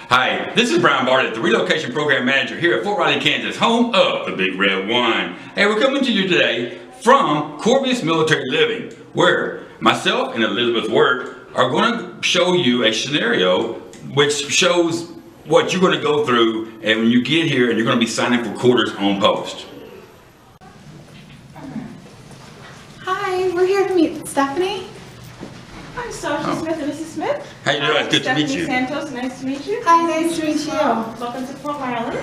Hi, this is Brian Bartlett, the Relocation Program Manager here at Fort Riley, Kansas, home of the Big Red One. Hey, we're coming to you today from Corvias Military Living, where myself and Elizabeth Wert are going to show you a scenario which shows what you're going to go through and when you get here and you're going to be signing for quarters on post. Hi, we're here to meet Stephanie. I'm Sergeant Smith and Mrs. Smith. How you doing? It's good to meet you. Santos, nice to meet you. Hi, nice to meet you. Welcome to Fort Riley.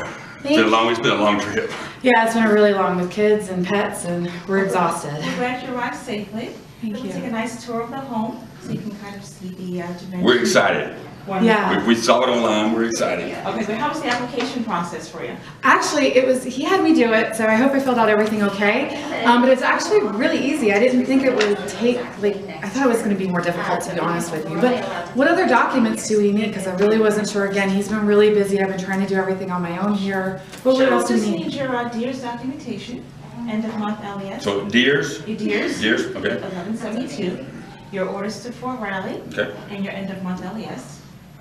It's been a long trip. Yeah, it's been a really long with kids and pets, and we're exhausted. We're glad you arrived safely. Thank you. We'll take a nice tour of the home so you can kind of see the dimensions. We're excited. Yeah. We saw it online. We're excited. Okay, so how was the application process for you? Actually, he had me do it, so I hope I filled out everything okay. But it's actually really easy. I didn't think it would take, I thought it was going to be more difficult, to be honest with you. But what other documents do we need? Because I really wasn't sure. Again, he's been really busy. I've been trying to do everything on my own here. What else do we Just need? need your DEERS documentation, end of month LES. So DEERS? Your DEERS. DEERS, okay. 1172. Your orders to Fort Riley. Okay. And your end of month LES.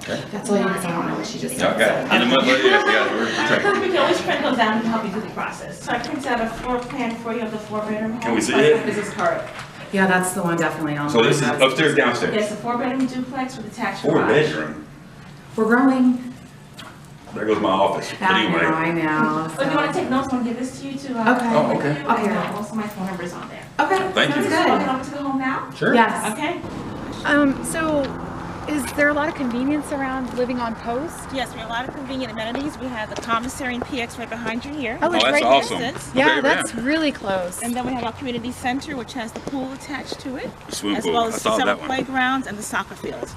Okay. That's all you need, 'cause I don't know what she just Y'all said. got it. In a month later, yes, we got it. We're tracking. We can always print those out and help you through the process. So I printed out a floor plan for you of the 4-bedroom home. Can we see it? Business card. Yeah, that's the one definitely on. So this is upstairs, downstairs? Yes, a 4-bedroom duplex with attached garage. 4-bedroom. We're growing. There goes my office. But anyway. I know. If you want to take notes, I'm going to give this to you to. Okay. Oh, okay. Okay. And also my phone number's on there. Okay, Thank you. sounds Just walking good. over to the home now? Sure. Yes. Okay. So is there a lot of convenience around living on post? Yes, we have a lot of convenient amenities. We have the commissary and PX right behind you here. Oh, Oh, that's right awesome. distance. Yeah, Okay, that's really close. And then we have our community center, which has the pool attached to it, Swimming as pool. well I as saw several that one. playgrounds and the soccer field.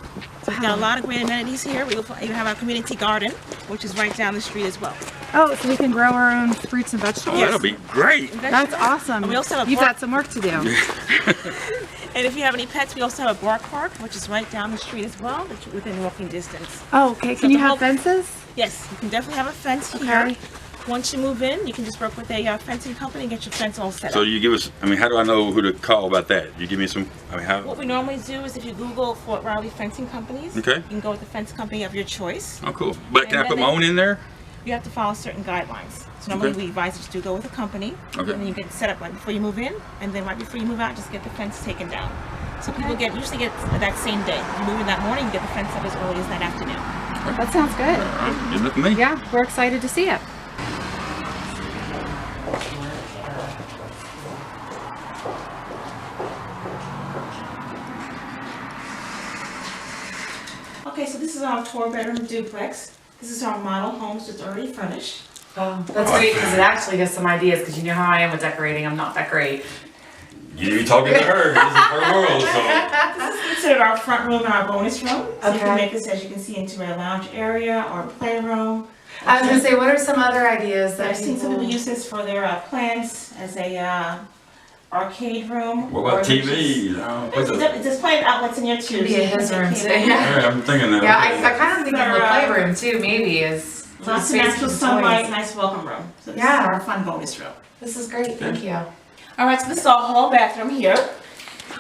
So we've got a lot of great amenities here. We even have our community garden, which is right down the street as well. Oh, so we can grow our own fruits and Oh, vegetables? that'll be great. That's awesome. And we also have a You've park. got some work to do. And if you have any pets, we also have a bark park, which is right down the street as well, which within walking distance. Oh, okay. So Can you the have whole- fences? Yes, you can definitely have a fence Okay. here. Once you move in, you can just work with a fencing company and get your fence all set So up. you give us, how do I know who to call about that? You give me some, how? What we normally do is if you Google Fort Riley fencing companies, Okay. you can go with the fence company of your choice. Oh, cool. But can I And put then my own in there? You have to follow certain guidelines. So normally Okay. we advise you to go with a company, Okay. and then you get it set up right before you move in, and then right before you move out, just get the fence taken down. So people usually get that same day. You move in that morning, you get the fence up as early as that afternoon. That sounds good. Good enough for me. Yeah, we're excited to see it. Okay, so this is our 4-bedroom duplex. This is our model home, so it's already furnished. Oh, that's great because it actually gives some ideas because you know how I am with decorating. I'm not that great. You talking to her. This is her world, so. This is considered our front room and our bonus room. So you Okay. can make this, as you can see, into a lounge area or a playroom. I was gonna say, what are some other ideas that I've seen some people use this for their plants as a arcade room. What about or TVs? There's plenty of outlets in here too. Could be so a you can his take room cable. too. Yeah, I'm thinking that. Yeah, okay. I kind of think of the Or, playroom too. Maybe is Lots of space for natural the sunlight, toys. nice welcome room. So this Yeah. is our fun bonus room. This is great. Thank you. All right, so this is our hall bathroom here.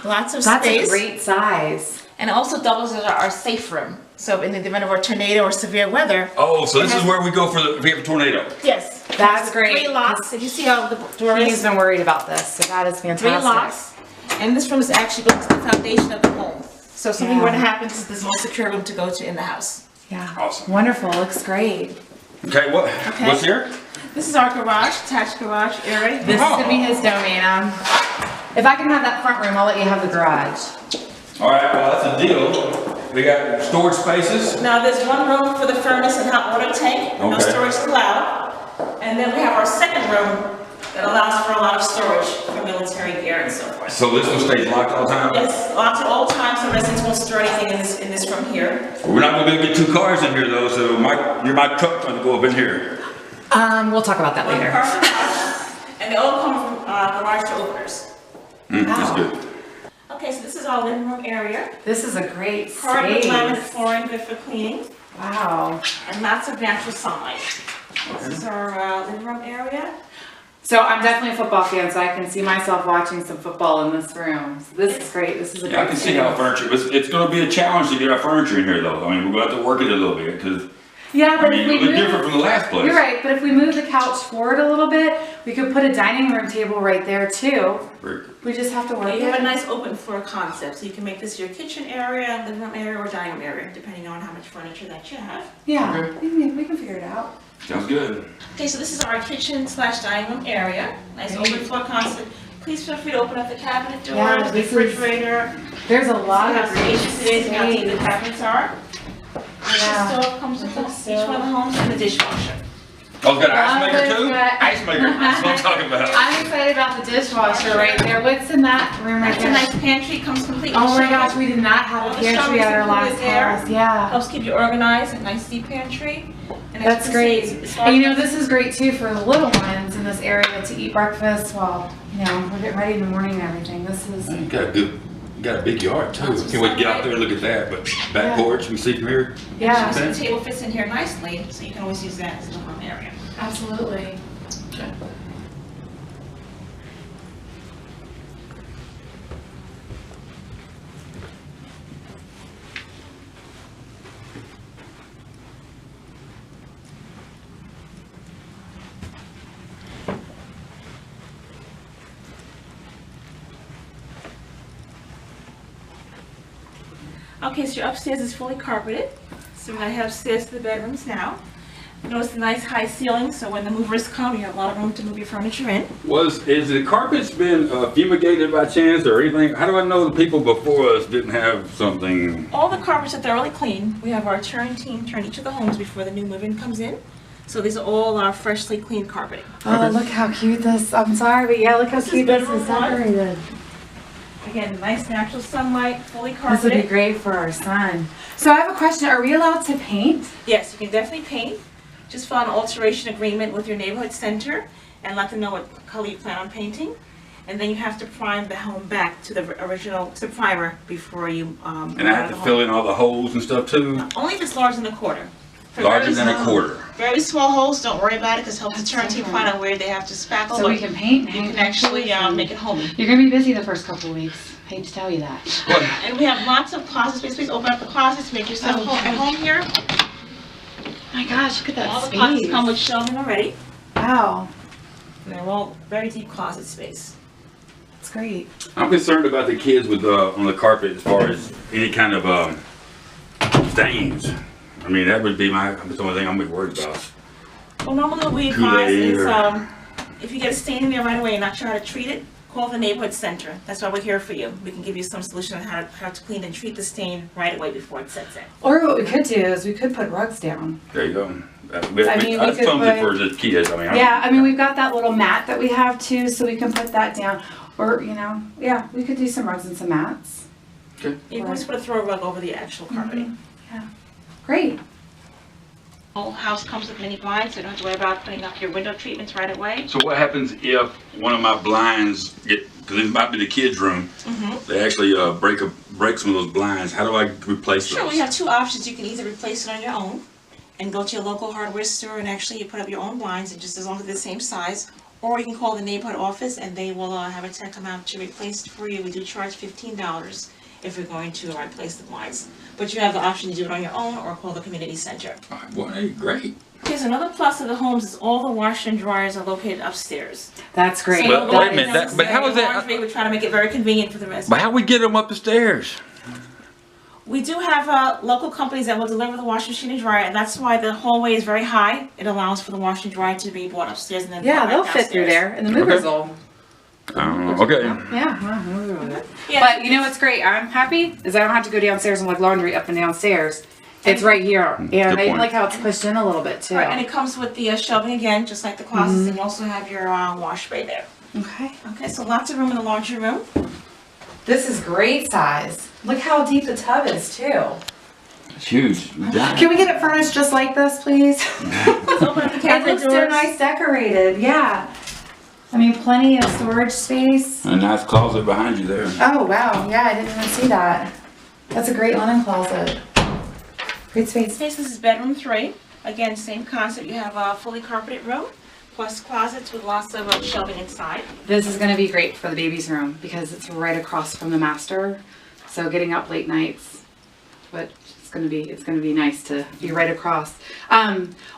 Lots of That's space. a great size. And it also doubles as our safe room. So in the event of a tornado or severe weather, Oh, so this is where we go if we have a tornado. yes. That's great. 3 locks. If you see how the door He's is, been worried about this, so that is 3 fantastic. locks. And this room is actually built to the foundation of the home. So if something Yeah. were to happen, this is the most secure room to go to in the house. Yeah. Awesome. Wonderful. Looks great. Okay, what's here? This is our garage, attached garage area. This is gonna be his domain. If I can have that front room, I'll let you have the garage. All right, well, that's a deal. We got storage spaces. Now there's one room for the furnace and hot water tank, no Okay. storage allowed. And then we have our second room that allows for a lot of storage for military gear and so forth. So this one stays locked all the time? Yes, lots of old times, so residents won't store anything in this room here. We're not gonna be able to get 2 cars in here though, so my truck's gonna go up in here. We'll talk about that One later. car for the house, and they all come from garage to openers. That's good. Okay, so this is our living room area. This is a great Hardwood laminate space. flooring, good for cleaning, Wow. and lots of natural sunlight. This is our living room area. So I'm definitely a football fan, so I can see myself watching some football in this room. So this is great. This is a Yeah, I great can see how space. furniture, it's gonna be a challenge to get our furniture in here though. I mean, we're gonna have to work it a little bit, because Yeah, but I mean, if it we looked move, different from the last place. you're right, but if we move the couch forward a little bit, we could put a dining room table right there too. We just have to work You have a it. nice open floor concept, so you can make this your kitchen area, living room area, or dining room area, depending on how much furniture that you have. Yeah, Okay. we can figure it out. Sounds good. Okay, so this is our kitchen / dining room area. Nice open floor concept. Please feel free to open up the cabinet doors, Yeah, the this is- refrigerator. There's a lot How of spacious it is and how deep the space. cabinets are. Yeah. The stove comes with each one of the homes and the dishwasher. Oh, it's got an ice maker Love too? it. Ice maker, that's what I'm talking about. I'm excited about the dishwasher right there. What's in that room right That's a there? nice pantry, comes completely Oh my shelved. gosh, we did not have All a the pantry at our shelving's last included there. house. Yeah. Helps keep you organized, a nice deep pantry. And as That's you can great. see, it's And you know, large. this is great too for the little ones in this area to eat breakfast while, you know, we're getting ready in the morning and everything. This is, You got a big yard too. Can't wait to get out there and look at that, but back Yeah. porch, you can see from here. yeah, So the table fits in here nicely, so you can always use that as a home area. absolutely. Okay, so your upstairs is fully carpeted. So we're gonna head upstairs to the bedrooms now. Notice the nice high ceiling, so when the movers come, you have a lot of room to move your furniture in. Is the carpets been fumigated by chance or anything? How do I know the people before us didn't have something? All the carpets are thoroughly clean. We have our turn team turn each of the homes before the new move-in comes in. So these are all our freshly cleaned carpeting. Oh, look how cute this, I'm sorry, but yeah, look how This is cute this bedroom is one. decorated. Again, nice natural sunlight, fully This would be carpeted. great for our son. So I have a question, are we allowed to paint? Yes, you can definitely paint. Just file an alteration agreement with your neighborhood center and let them know what color you plan on painting. And then you have to prime the home back to the original, to the primer before you, And I have to fill in all the holes and stuff too? Only if it's larger than a quarter. For Larger very than a small- quarter. Very small holes, don't worry about it, because it helps the That's turn team different. find out where they have to spackle. So we but can paint and You hang can actually pictures make it homey. You're gonna be busy the first couple of weeks. Hate to tell you that. And we have lots of closet space. Please open up the closets, make yourself at home here. My gosh, look at All that the closets space. come with shelving already. Wow, And they're all very deep closet space. that's great. I'm concerned about the kids with on the carpet as far as any kind of stains. I mean, that would be that's the only thing I'm worried about. Well, normally what we advise Kool-Aid is or- if you get a stain in there right away and not sure how to treat it, call the neighborhood center. That's why we're here for you. We can give you some solution on how to clean and treat the stain right away before it sets in. Or what we could do is we could put rugs down. There you go. I mean, we That's could something put- for the kids. I mean, Yeah, I mean, we've got that little mat that we have too, so we can put that down. Or, you know, yeah, we could do some rugs and some mats. You can always put a throw rug over the actual carpeting. Great. Whole house comes with mini blinds, so you don't have to worry about putting up your window treatments right away. So what happens if one of my blinds get, because it might be the kids' room, they actually break some of those blinds? How do I replace those? Sure, we have two options. You can either replace it on your own and go to your local hardware store and actually you put up your own blinds, and just as long as they're the same size. Or you can call the neighborhood office and they will have a tech come out to replace it for you. We do charge $15 if you're going to replace the blinds. But you have the option to do it on your own or call the community center. All right, well, hey, great. Here's another plus of the homes is all the washer and dryers are located upstairs. That's great. So But you'll wait a go minute, in but how is that- laundry, we try to make it very convenient for the residents. But how we get them up the stairs? We do have local companies that will deliver the washing machine and dryer, and that's why the hallway is very high. It allows for the washing and dryer to be brought upstairs and then Yeah, brought they'll back fit through downstairs. there, and the movers Okay. will. Okay. Yeah. Yeah, But you know what's great? I'm happy is I don't have to go downstairs and like laundry up and downstairs. It's right here, and I point. like how it's pushed in a little bit too. right, and it comes with the shelving again, just like the closets, and you also have your wash bay there. Okay. Okay, so lots of room in the laundry room. This is great size. Look how deep the tub is too. It's huge. Can we get it furnished just like this, please? Let's open up the It cabinet looks so doors. nice decorated. Yeah. I mean, plenty of storage space. A nice closet behind you there. Oh wow, yeah, I didn't even see that. That's a great linen closet. Great space. This is bedroom 3. Again, same concept. You have a fully carpeted room, plus closets with lots of shelving inside. This is gonna be great for the baby's room because it's right across from the master. So getting up late nights, but It's gonna be nice to be right across.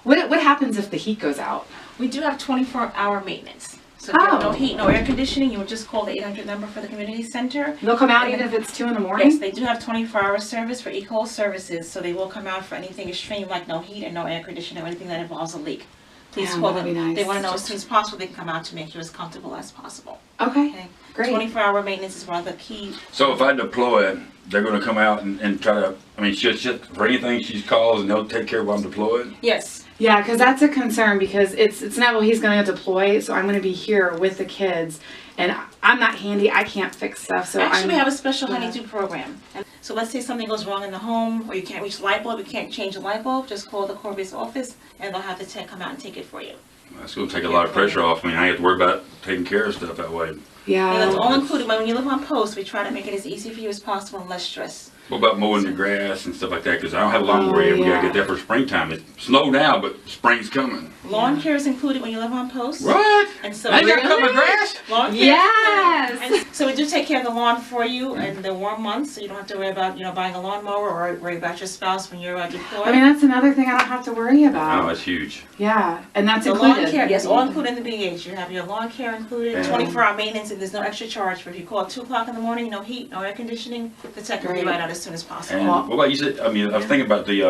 What happens if the heat goes out? We do have 24-hour maintenance. So if you have no heat, no air conditioning, you would just call the 800 number for the community center. They'll come out even if it's 2 in the morning? Yes, they do have 24-hour service for eco services, so they will come out for anything extreme like no heat and no air conditioning or anything that involves a leak. Please call them. Nice. They want to know as soon as possible they can come out to make you as comfortable as possible. Okay, great. 24-hour maintenance is one of the key. So if I deploy it, they're going to come out and try to, I mean, just for anything she calls and they'll take care of while I'm deployed? Yes. Yeah, because that's a concern because it's not, well, he's going to deploy, so I'm going to be here with the kids. And I'm not handy, I can't fix stuff, so Actually, we have a special honeydew program. So let's say something goes wrong in the home, or you can't reach the light bulb, you can't change the light bulb, just call the Corvias office, and they'll have the tech come out and take it for you. That's going to take a lot of pressure off me. I have to worry about taking care of stuff that way. Yeah. And that's all included. When you live on post, we try to make it as easy for you as possible and less stress. What about mowing the grass and stuff like that? Because I don't have a lawnmower yet. We got to get that for springtime. It's snow now, but spring's coming. Lawn care is included when you live on post. What? And so I got to cut my grass? Lawn care. Yes. And so we do take care of the lawn for you in the warm months, so you don't have to worry about buying a lawnmower or worry about your spouse when you're deployed. I mean, that's another thing I don't have to worry about. Oh, that's huge. Yeah, and that's the included. lawn care, yes, all included in the BH. You have your lawn care included, Yeah. 24-hour maintenance, and there's no extra charge. But if you call at 2 o'clock in the morning, no heat, no air conditioning, the tech will be right out as soon as possible. And what about you said? I mean, I was thinking about the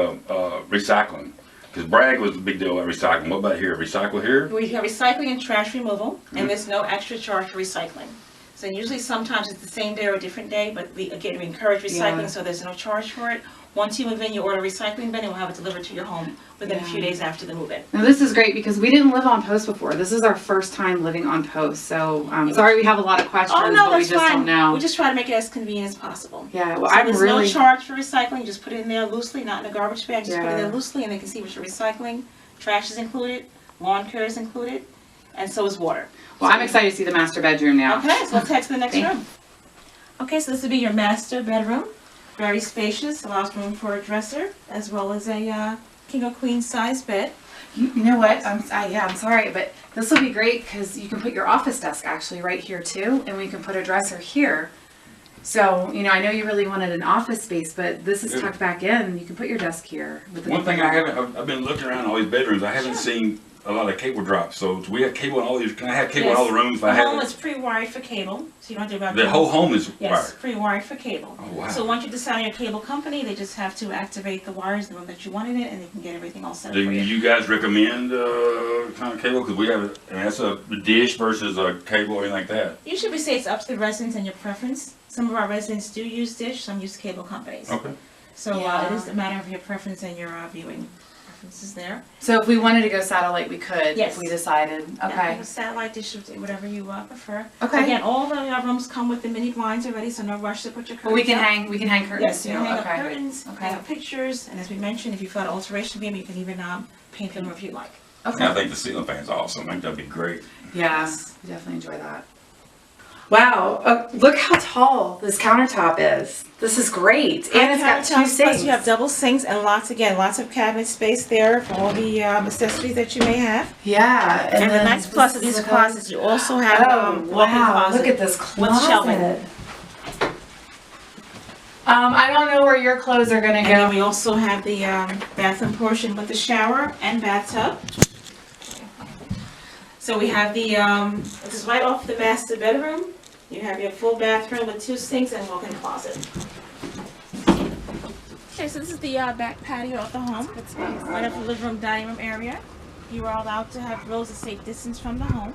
recycling. Because Bragg was the big deal about recycling. What about here? Recycle here? We have recycling and trash removal, and there's no extra charge for recycling. So usually sometimes it's the same day or a different day, but we encourage recycling, so there's no charge for it. Once you move in, you order a recycling bin and we'll have it delivered to your home within a few days after the move-in. Now this is great because we didn't live on post before. This is our first time living on post, so sorry we have a lot of questions, Oh no, but we that's just fine. don't know. We just try to make it as convenient as possible. Yeah, well, So I'm there's really no charge for recycling. Just put it in there loosely, not in a garbage bag. Just put it Yeah. in loosely, and they can see what you're recycling. Trash is included, lawn care is included, and so is water. well, I'm excited to see the master bedroom now. Okay, so let's head to the next Thank room. Okay, so this would be your master bedroom. Very spacious, allows room for a dresser, as well as a king or queen size bed. You know what? I'm sorry, but this will be great because you can put your office desk actually right here too, and we can put a dresser here. So, I know you really wanted an office space, but this is tucked back in. You can put your desk here. One thing I've been looking around all these bedrooms. I haven't seen a lot of cable drops. So do we have cable in all these? Can I have cable in all the rooms? If I The home have is pre-wired for cable, so you don't have to worry about the whole home is Yes, wired. pre-wired for cable. Oh wow. So once you decide on your cable company, they just have to activate the wires in the room that you want in it, and they can get everything all set up Do for you. you guys recommend kind of cable? Because we have, that's a dish versus a cable or anything like that. Usually we say it's up to the residents and your preference. Some of our residents do use dish, some use cable companies. Okay. So Yeah. it is a matter of your preference and your viewing preferences there. So if we wanted to go satellite, we could. Yes. If we decided. Yeah, Okay. have a satellite dish, whatever you prefer. Okay. Again, all the rooms come with the mini blinds already, so no rush to put your curtains Well, we can up. hang curtains Yes, too. you can hang up Okay. curtains, Okay. hang up pictures, and as we mentioned, if you've got an alteration beam, you can even paint them if you like. And I think the ceiling fan's awesome. I think that'd be great. Yeah, we definitely enjoy that. Wow, look how tall this countertop is. This is great. And it's got 2 Plus sinks. you have double sinks and lots of cabinet space there for all the accessories that you may have. Yeah. And the then nice plus of this these is closets, you also have walk-in wow, closet. look at this closet. shelving. I don't know where your clothes are gonna And then go. we also have the bathroom portion with the shower and bathtub. So we have the, this is right off the master bedroom. You have your full bathroom with 2 sinks and walk-in closet. Okay, so this is the back patio of the home. Right up the living room, dining room area. You are allowed to have grills a safe distance from the home.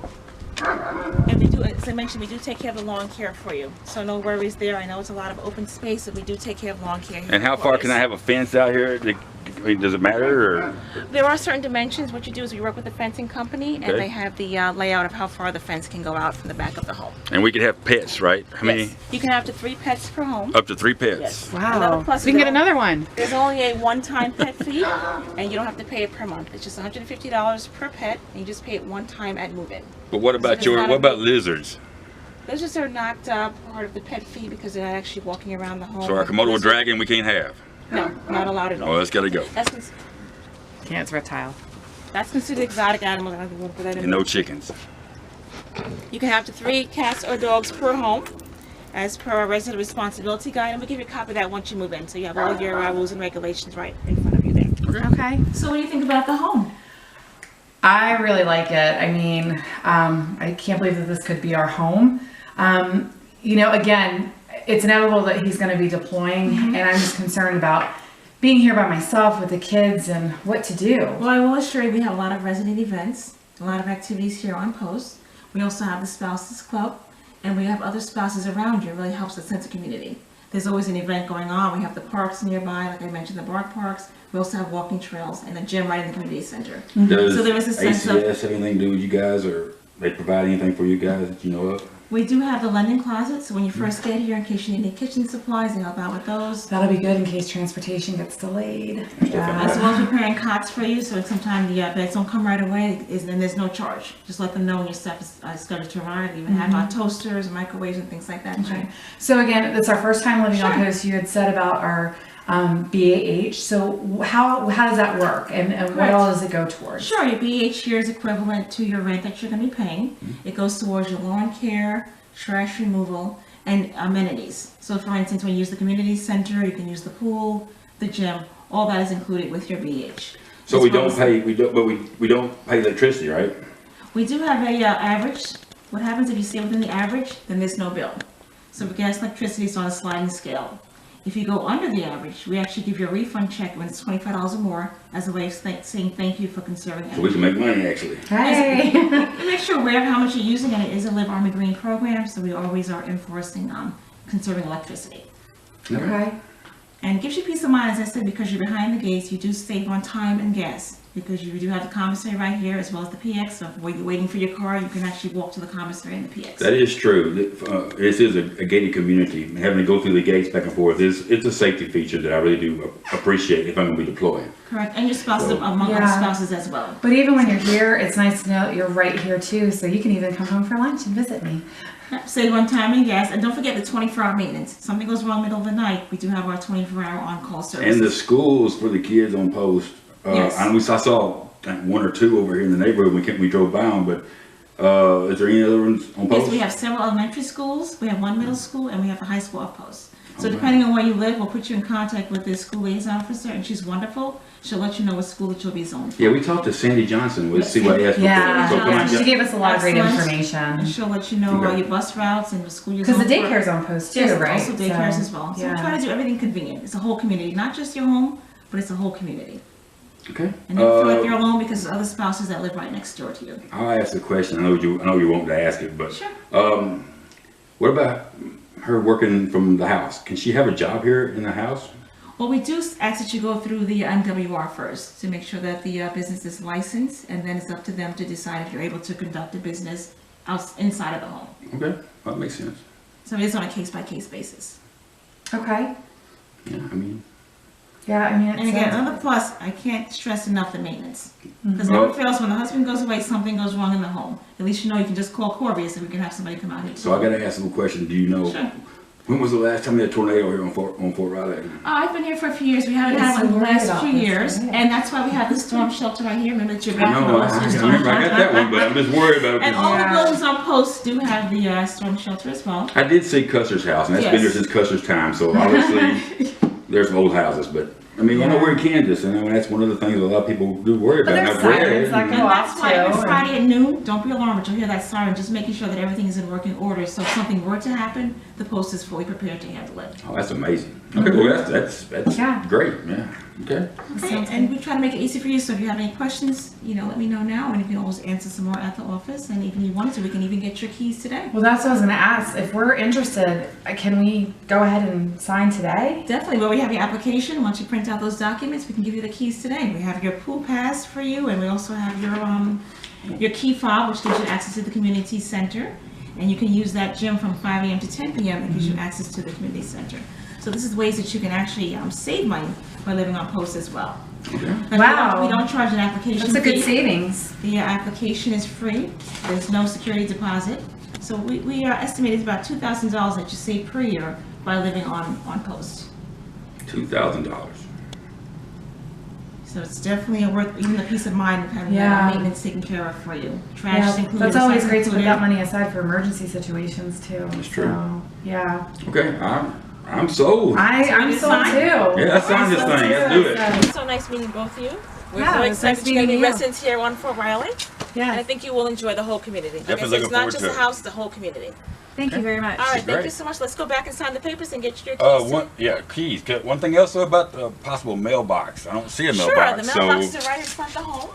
And we do, as I mentioned, we do take care of the lawn care for you. So no worries there. I know it's a lot of open space, but we do take care of lawn care. And how far can I have a fence out here? I mean, does it matter? Or? There are certain dimensions. What you do is we work with the fencing company, and Okay. they have the layout of how far the fence can go out from the back of the home. And we could have pets, right? How many? Yes. You can have up to 3 pets per home. Up to 3 pets. Yes. Wow. Another plus So we can is get another one. There's only a one-time pet fee, and you don't have to pay it per month. It's just $150 per pet, and you just pay it one time at move-in. But what about So there's not what a about big- lizards? Lizards are not part of the pet fee because they're not actually walking around the home. So our Komodo Lizard- dragon we can't have. No, not allowed at all. Oh, that's gotta go. Yeah, it's reptile. That's considered exotic animal. I don't want to put that in And there. no chickens. You can have up to 3 cats or dogs per home. as per our resident responsibility guide, and we'll give you a copy of that once you move in, so you have all your rules and regulations right in front of you there. Okay. So what do you think about the home? I really like it. I mean, I can't believe that this could be our home. You know, again, it's inevitable that he's going to be deploying, and I'm just concerned about being here by myself with the kids and what to do. Well, I will assure you we have a lot of resident events, a lot of activities here on post. We also have the Spouses Club, and we have other spouses around you. It really helps the sense of community. There's always an event going on. We have the parks nearby, like I mentioned, the bark parks. We also have walking trails and a gym right in the community center. Does So there is a sense of, ACS have anything to do with you guys, or they provide anything for you guys that you know of? we do have the lending closet, so when you first get here, in case you need any kitchen supplies, they help out with those. That'll be good in case transportation gets delayed. Yeah. As well as preparing cots for you, so sometimes the beds don't come right away, and there's no charge. Just let them know when your stuff is scheduled to arrive. We even have toasters, microwaves, and things like that. Okay. So again, it's our first time living on Sure. post. You had said about our BAH. So how does that work, and what Right. all does it go towards? Sure, your BH here is equivalent to your rent that you're going to be paying. It goes towards your lawn care, trash removal, and amenities. So for instance, when you use the community center, you can use the pool, the gym, all that is included with your BH. So As we well don't as- pay, we don't pay electricity, right? We do have a average. What happens if you stay within the average, then there's no bill. So for gas, electricity is on a sliding scale. If you go under the average, we actually give you a refund check when it's $25 or more as a way of saying thank you for conserving So we energy. can make money, actually. Hey. We make sure we're aware of how much you're using, and it is a Live Army Green program, so we always are enforcing conserving electricity. Okay. And it gives you peace of mind, as I said, because you're behind the gates, you do save on time and gas. Because you do have the commissary right here, as well as the PX, so while you're waiting for your car, you can actually walk to the commissary and the PX. That is true. This is a gated community. Having to go through the gates back and forth it's a safety feature that I really do appreciate if I'm going to be deploying. Correct, and your spouses, So- among other Yeah. spouses as well. But even when you're here, it's nice to know that you're right here too, so you can even come home for lunch and visit me. Save on time and gas, and don't forget the 24-hour maintenance. Something goes wrong middle of the night, we do have our 24-hour on-call service. And the schools for the kids on post. Yes. I saw one or two over here in the neighborhood we drove by them, but is there any other ones on post? Yes, we have several elementary schools, we have one middle school, and we have a high school off post. So Okay. depending on where you live, we'll put you in contact with the school liaison officer, and she's wonderful. She'll let you know what school that you'll be zoned for. Yeah, we talked to Sandy Johnson with CYS Yeah, before. So come on, she gave us a lot of great Excellent. And information. she'll let you know Okay. your bus routes and the school you're Because zoned the for. daycare's on post too, Yes, right? also daycares So, as well. So we yeah. try to do everything convenient. It's a whole community, not just your home, but it's a whole community. Okay. And don't feel like you're alone because there's other spouses that live right next door to you. I'll ask the question. I know you want to ask it, but Sure. what about her working from the house? Can she have a job here in the house? Well, we do ask that you go through the MWR first to make sure that the business is licensed, and then it's up to them to decide if you're able to conduct a business inside of the home. Okay, that makes sense. So it is on a case-by-case basis. Okay. Yeah, I mean, Yeah, I mean, And again, another plus, I can't stress enough the maintenance. Because Well- never fails, when the husband goes away, something goes wrong in the home. At least you know you can just call Corvias and we can have somebody come out here. so I got to ask a question. Do you know Sure. when was the last time we had a tornado here on Fort Riley? I've been here for a few years. We haven't Yes, had one in the you're right last about few this, years. yeah. And that's why we have the storm shelter right here. Remember that you're back No, I got that one, but I'm just worried about it. And 'cause all Yeah. the buildings on post do have the storm shelter as well. I did see Custer's house, and that's been there Yes. since Custer's time. So obviously, there's some old houses, but I mean, I know we're in Kansas, and I mean, that's one of the things a lot of people do worry But about. there's I've read sirens it, that and- go And off that's why every too. Friday at noon, don't be alarmed, but you'll hear that siren, just making sure that everything is in working order. So if something were to happen, the post is fully prepared to handle it. Oh, that's amazing. Okay, well, that's Yeah. great. Yeah. Okay. Okay, and we try to make it easy for you, so if you have any questions, let me know now, and you can always answer some more at the office, and even if you want to, we can even get your keys today. Well, that's what I was gonna ask. If we're interested, can we go ahead and sign today? Definitely, well, we have your application, once you print out those documents, we can give you the keys today. We have your pool pass for you, and we also have your key fob, which gives you access to the community center, and you can use that gym from 5 a.m. to 10 p.m. It gives you access to the community center. So this is ways that you can actually save money by living on post as well. Now, Wow. We don't charge an application That's a good fee. savings. The application is free. There's no security deposit. So we are estimated about $2,000 that you save per year by living on post. $2,000. So So it's definitely worth even the peace of mind of having Yeah. that maintenance taken care of for you. Trash Yeah, included. that's always great to put that recycling money aside for emergency situations too. That's true. So, yeah. Okay, I'm sold. I'm it's sold fine. too. Yeah, let's sign this thing. Let's do it. It's so nice meeting both of you. We're Yeah, so it's nice excited you're going to meeting be you. residents here on Fort Riley. And I Yeah. think you will enjoy the whole community. Like I Definitely said, it's looking not forward just to the it. house, the whole community. Thank you very much. All right, thank great. you so much. Let's go back and sign the papers and get your keys. Keys. One thing else about the possible mailbox. I don't see a Sure, mailbox. the mailbox is right in front of the home.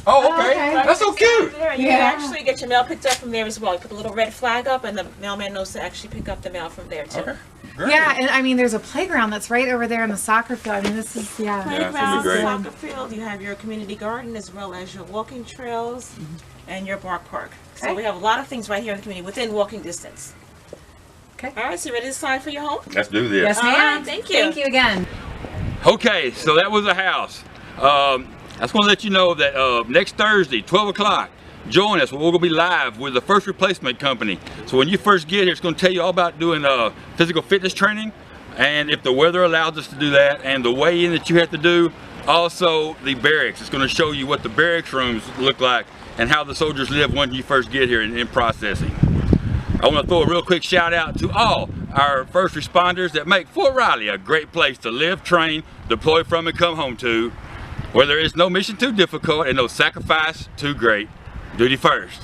Oh, okay. okay. That's so cute. There, and you Yeah. can actually get your mail picked up from there as well. You put the little red flag up, and the mailman knows to actually pick up the mail from there too. Okay. Great. Yeah, and I mean, there's a playground that's right over there in the soccer field. I mean, this is, Yeah, it's gonna be Playground, great. soccer field. You have your community garden as well as your walking trails and your park. So Okay. we have a lot of things right here in the community within walking distance. Okay. All right, so you ready to sign for your home? Let's do this. Yes, All ma'am. right, thank you. Thank you again. Okay, so that was a house. I just want to let you know that next Thursday, 12 o'clock, join us. We're going to be live with the First Replacement Company. So when you first get here, it's going to tell you all about doing physical fitness training, and if the weather allows us to do that, and the weigh-in that you have to do. Also, the barracks. It's going to show you what the barracks rooms look like and how the soldiers live when you first get here in processing. I want to throw a real quick shout out to all our first responders that make Fort Riley a great place to live, train, deploy from, and come home to, where there is no mission too difficult and no sacrifice too great. Duty first.